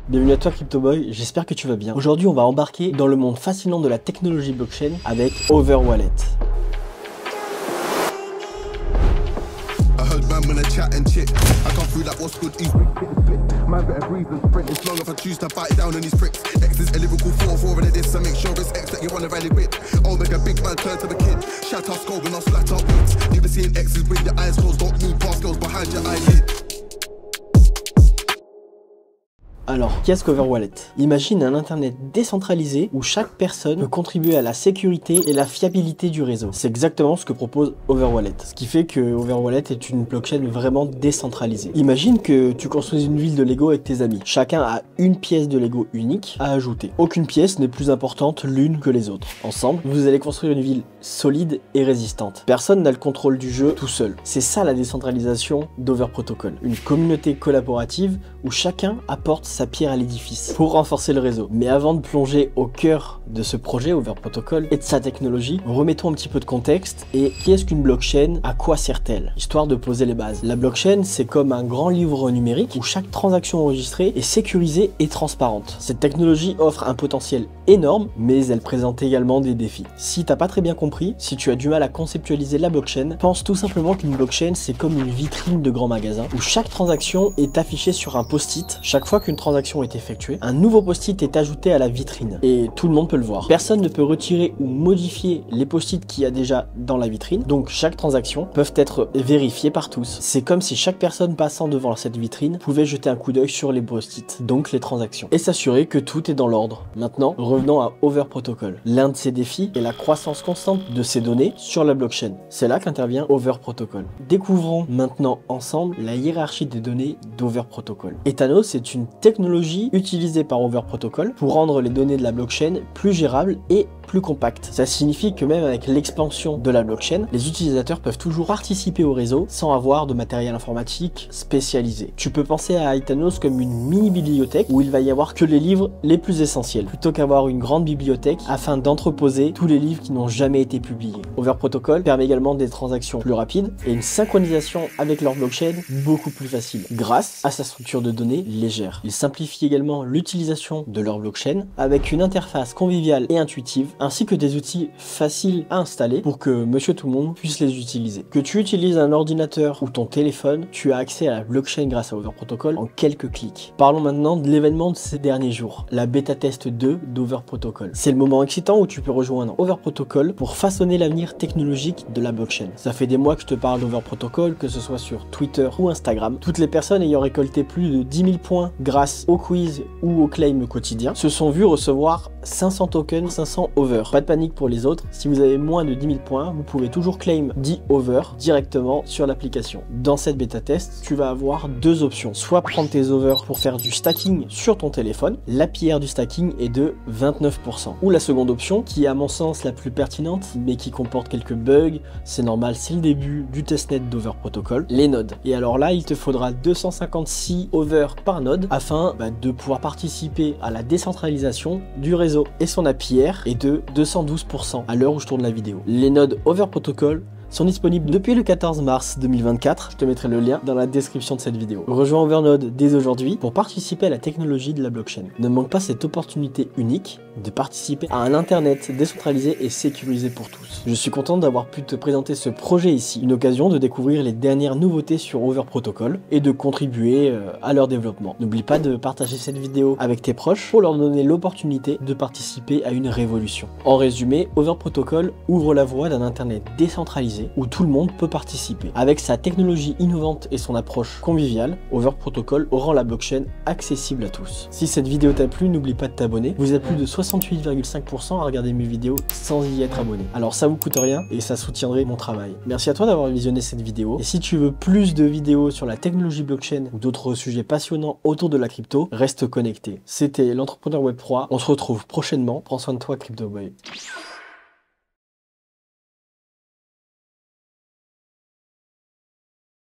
Bienvenue à toi CryptoBoy, j'espère que tu vas bien. Aujourd'hui on va embarquer dans le monde fascinant de la technologie blockchain avec Overwallet. Alors, qu'est-ce qu'Overwallet? Imagine un internet décentralisé où chaque personne peut contribuer à la sécurité et la fiabilité du réseau. C'est exactement ce que propose Overwallet. Ce qui fait que Overwallet est une blockchain vraiment décentralisée. Imagine que tu construis une ville de Lego avec tes amis. Chacun a une pièce de Lego unique à ajouter. Aucune pièce n'est plus importante l'une que les autres. Ensemble, vous allez construire une ville solide et résistante. Personne n'a le contrôle du jeu tout seul. C'est ça la décentralisation d'Overprotocol. Une communauté collaborative où chacun apporte sa pierre à l'édifice pour renforcer le réseau. Mais avant de plonger au cœur de ce projet Overprotocol et de sa technologie, remettons un petit peu de contexte. Et qu'est-ce qu'une blockchain? À quoi sert-elle? Histoire de poser les bases. La blockchain, c'est comme un grand livre numérique où chaque transaction enregistrée est sécurisée et transparente. Cette technologie offre un potentiel énorme, mais elle présente également des défis. Si t'as pas très bien compris, si tu as du mal à conceptualiser la blockchain, pense tout simplement qu'une blockchain, c'est comme une vitrine de grand magasin où chaque transaction est affichée sur un post-it. Chaque fois qu'une transaction est effectuée, un nouveau post-it est ajouté à la vitrine et tout le monde peut le voir. Personne ne peut retirer ou modifier les post-it qu'il y a déjà dans la vitrine, donc chaque transaction peut être vérifiée par tous. C'est comme si chaque personne passant devant cette vitrine pouvait jeter un coup d'œil sur les post-it, donc les transactions, et s'assurer que tout est dans l'ordre. Maintenant, revenons à Overprotocol. L'un de ses défis est la croissance constante de ces données sur la blockchain. C'est là qu'intervient Overprotocol. Découvrons maintenant ensemble la hiérarchie des données d'Overprotocol. Ethano, c'est une technologie utilisée par Overprotocol pour rendre les données de la blockchain plus gérables et plus compactes. Ça signifie que même avec l'expansion de la blockchain, les utilisateurs peuvent toujours participer au réseau sans avoir de matériel informatique spécialisé. Tu peux penser à Ethano comme une mini bibliothèque où il va y avoir que les livres les plus essentiels, plutôt qu'avoir une grande bibliothèque afin d'entreposer tous les livres qui n'ont jamais été publiés. Overprotocol permet également des transactions plus rapides et une synchronisation avec leur blockchain beaucoup plus facile grâce à sa structure de données légère. Ils simplifient également l'utilisation de leur blockchain avec une interface conviviale et intuitive, ainsi que des outils faciles à installer pour que monsieur tout le monde puisse les utiliser. Que tu utilises un ordinateur ou ton téléphone, tu as accès à la blockchain grâce à Overprotocol en quelques clics. Parlons maintenant de l'événement de ces derniers jours, la bêta test 2 d'Overprotocol. C'est le moment excitant où tu peux rejoindre Overprotocol pour façonner l'avenir technologique de la blockchain. Ça fait des mois que je te parle d'Overprotocol, que ce soit sur Twitter ou Instagram. Toutes les personnes ayant récolté plus de 10 000 points grâce au quiz ou au claim quotidien se sont vus recevoir 500 tokens, 500 over. Pas de panique pour les autres, si vous avez moins de 10 000 points, vous pouvez toujours claim 10 over directement sur l'application. Dans cette bêta test, tu vas avoir deux options. Soit prendre tes over pour faire du stacking sur ton téléphone, l'APR du stacking est de 29%. Ou la seconde option, qui est à mon sens la plus pertinente, mais qui comporte quelques bugs, c'est normal, c'est le début du testnet d'Overprotocol, les nodes. Et alors là, il te faudra 256 over par node afin de pouvoir participer à la décentralisation du réseau. Et son APR est de 212% à l'heure où je tourne la vidéo. Les nodes Overprotocol sont disponibles depuis le 14 mars 2024. Je te mettrai le lien dans la description de cette vidéo. Rejoins Overnode dès aujourd'hui pour participer à la technologie de la blockchain. Ne manque pas cette opportunité unique de participer à un internet décentralisé et sécurisé pour tous. Je suis content d'avoir pu te présenter ce projet ici, une occasion de découvrir les dernières nouveautés sur Overprotocol et de contribuer à leur développement. N'oublie pas de partager cette vidéo avec tes proches pour leur donner l'opportunité de participer à une révolution. En résumé, Overprotocol ouvre la voie d'un internet décentralisé où tout le monde peut participer. Avec sa technologie innovante et son approche conviviale, Overprotocol rend la blockchain accessible à tous. Si cette vidéo t'a plu, n'oublie pas de t'abonner. Vous êtes plus de 68,5% à regarder mes vidéos sans y être abonné. Alors ça vous coûte rien et ça soutiendrait mon travail. Merci à toi d'avoir visionné cette vidéo. Et si tu veux plus de vidéos sur la technologie blockchain ou d'autres sujets passionnants autour de la crypto, reste connecté. C'était l'entrepreneur Web3. On se retrouve prochainement. Prends soin de toi, CryptoBoy.